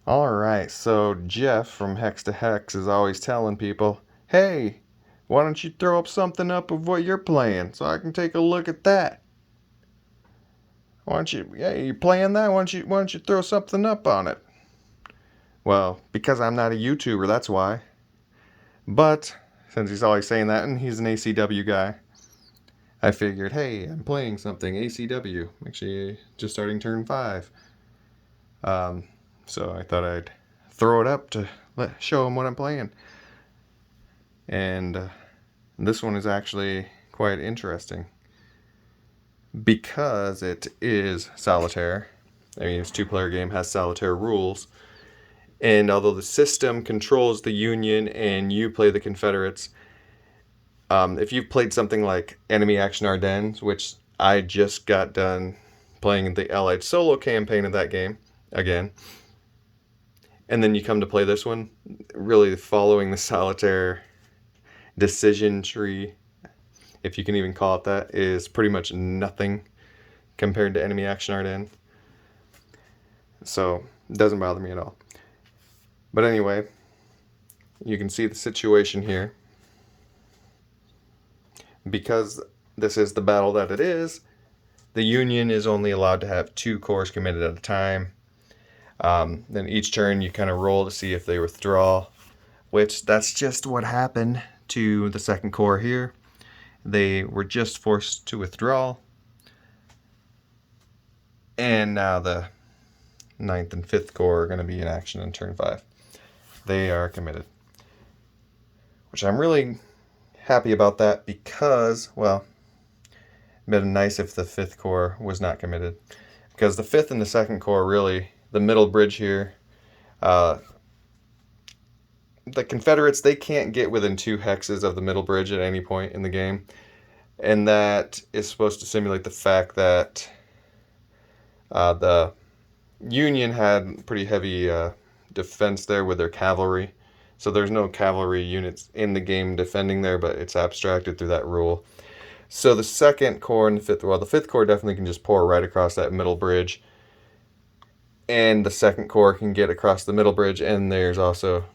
Alright, so Jeff from Hex to Hex is always telling people, hey, why don't you throw up something up of what you're playing so I can take a look at that? Why don't you, yeah, you playing that? Why don't you throw something up on it? Well, because I'm not a YouTuber, that's why. But, since he's always saying that and he's an ACW guy, I figured, hey, I'm playing something, ACW. Actually, just starting turn 5. Um, so I thought I'd throw it up to show him what I'm playing. And this one is actually quite interesting because it is solitaire. I mean, it's a two-player game, has solitaire rules. And although the system controls the Union and you play the Confederates, if you've played something like Enemy Action Ardennes, which I just got done playing the Allied solo campaign of that game again, and then you come to play this one, really following the solitaire decision tree, if you can even call it that, is pretty much nothing compared to Enemy Action Ardennes. So it doesn't bother me at all. But anyway, you can see the situation here. Because this is the battle that it is, the Union is only allowed to have 2 corps committed at a time. Then each turn you kind of roll to see if they withdraw, which that's just what happened to the 2nd Corps here. They were just forced to withdraw. And now the 9th and 5th Corps are going to be in action in turn 5. They are committed. Which I'm really happy about that because, well, it'd been nice if the 5th Corps was not committed. Because the 5th and the 2nd Corps really, the middle bridge here, the Confederates, they can't get within 2 hexes of the middle bridge at any point in the game. And that is supposed to simulate the fact that the Union had pretty heavy defense there with their cavalry. So there's no cavalry units in the game defending there, but it's abstracted through that rule. So the 2nd Corps and the 5th, well, the 5th Corps definitely can just pour right across that middle bridge. And the 2nd Corps can get across the middle bridge, and there's also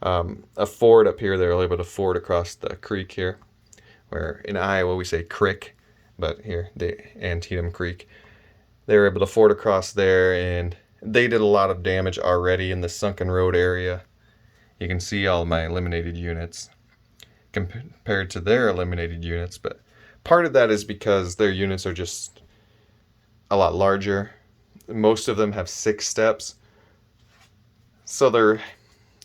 a ford up here. They're able to ford across the creek here, where in Iowa we say crick, but here, the Antietam Creek. They were able to ford across there, and they did a lot of damage already in the sunken road area. You can see all my eliminated units compared to their eliminated units, but part of that is because their units are just a lot larger. Most of them have 6 steps, so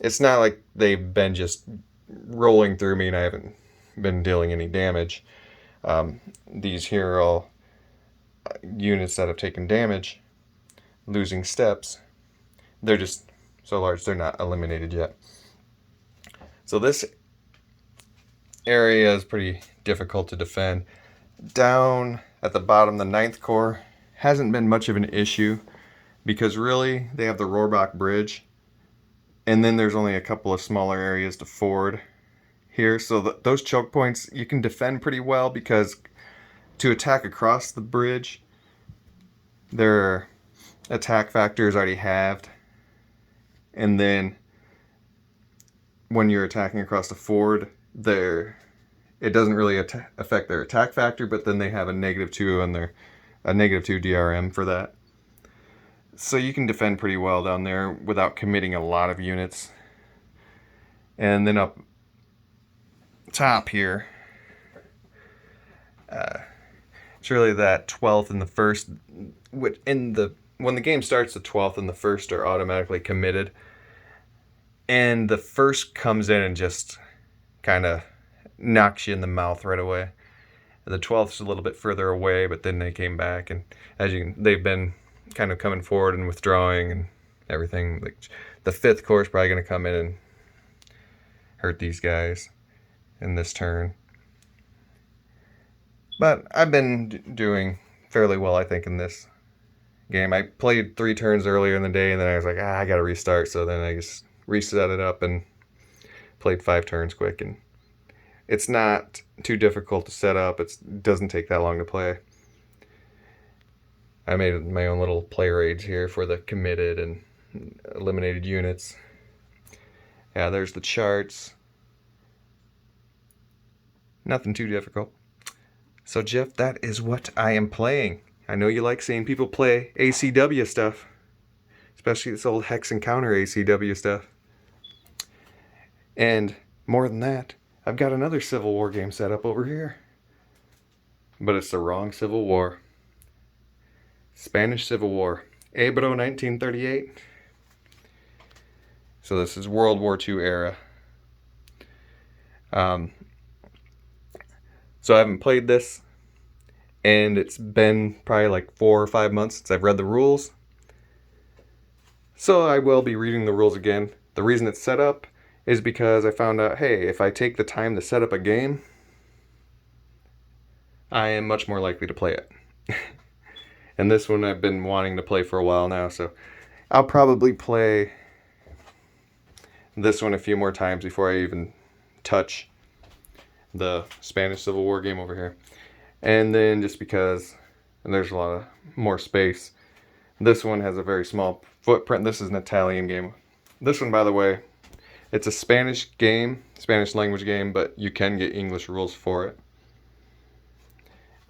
it's not like they've been just rolling through me and I haven't been dealing any damage. These here are all units that have taken damage, losing steps. They're just so large they're not eliminated yet. So this area is pretty difficult to defend. Down at the bottom, the 9th Corps hasn't been much of an issue because really they have the Rohrbach Bridge, and then there's only a couple of smaller areas to ford here. So those choke points you can defend pretty well because to attack across the bridge, their attack factor is already halved. And then when you're attacking across the ford, it doesn't really affect their attack factor, but then they have a -2 on a -2 DRM for that. So you can defend pretty well down there without committing a lot of units. And then up top here, it's really that 12th and the 1st. When the game starts, the 12th and the 1st are automatically committed. And the 1st comes in and just kind of knocks you in the mouth right away. The 12th's a little bit further away, but then they came back, and they've been kind of coming forward and withdrawing and everything. Like the 5th Corps is probably going to come in and hurt these guys in this turn. But I've been doing fairly well, I think, in this game. I played 3 turns earlier in the day, and then I was like, I got to restart. So then I just reset it up and played 5 turns quick, and it's not too difficult to set up. It doesn't take that long to play. I made my own little player aids here for the committed and eliminated units. Yeah, there's the charts. Nothing too difficult. So Jeff, that is what I am playing. I know you like seeing people play ACW stuff, especially this old Hex Encounter ACW stuff. And more than that, I've got another Civil War game set up over here. But it's the wrong Civil War. Spanish Civil War. Ebro 1938. So this is World War II era. So I haven't played this, and it's been probably like 4 or 5 months since I've read the rules. So I will be reading the rules again. The reason it's set up is because I found out, hey, if I take the time to set up a game, I am much more likely to play it. And this one I've been wanting to play for a while now, so I'll probably play this one a few more times before I even touch the Spanish Civil War game over here. And then just because there's a lot of more space, this one has a very small footprint. This is an Italian game. This one, by the way, it's a Spanish game, Spanish language game, but you can get English rules for it.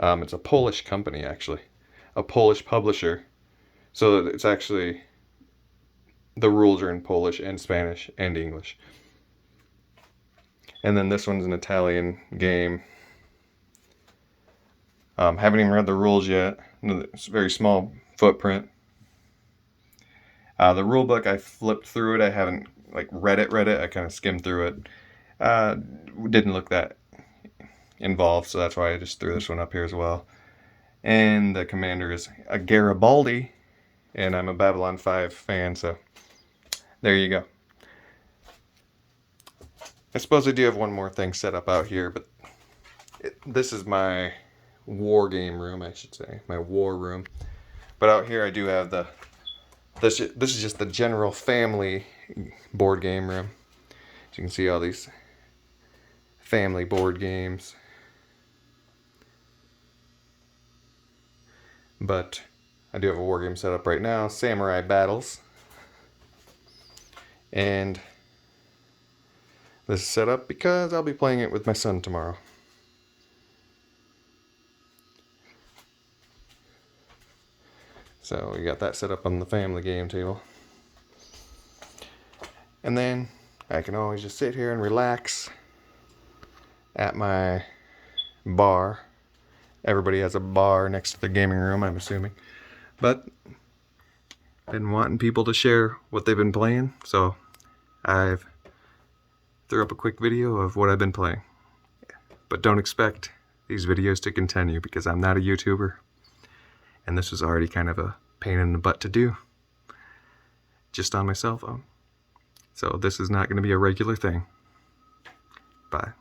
It's a Polish company, actually. A Polish publisher. So it's actually, the rules are in Polish and Spanish and English. And then this one's an Italian game. Haven't even read the rules yet. It's a very small footprint. The rule book, I flipped through it. I haven't read it. I kind of skimmed through it. Didn't look that involved, so that's why I just threw this one up here as well. And the commander is a Garibaldi, and I'm a Babylon 5 fan, so there you go. I suppose I do have one more thing set up out here, but this is my war game room, I should say. My war room. But out here I do have this is just the general family board game room. So you can see all these family board games. But I do have a war game set up right now, Samurai Battles. And this is set up because I'll be playing it with my son tomorrow. So we got that set up on the family game table. And then I can always just sit here and relax at my bar. Everybody has a bar next to the gaming room, I'm assuming. But been wanting people to share what they've been playing, so I've threw up a quick video of what I've been playing. But don't expect these videos to continue because I'm not a YouTuber. And this was already kind of a pain in the butt to do. Just on my cell phone. So this is not going to be a regular thing. Bye.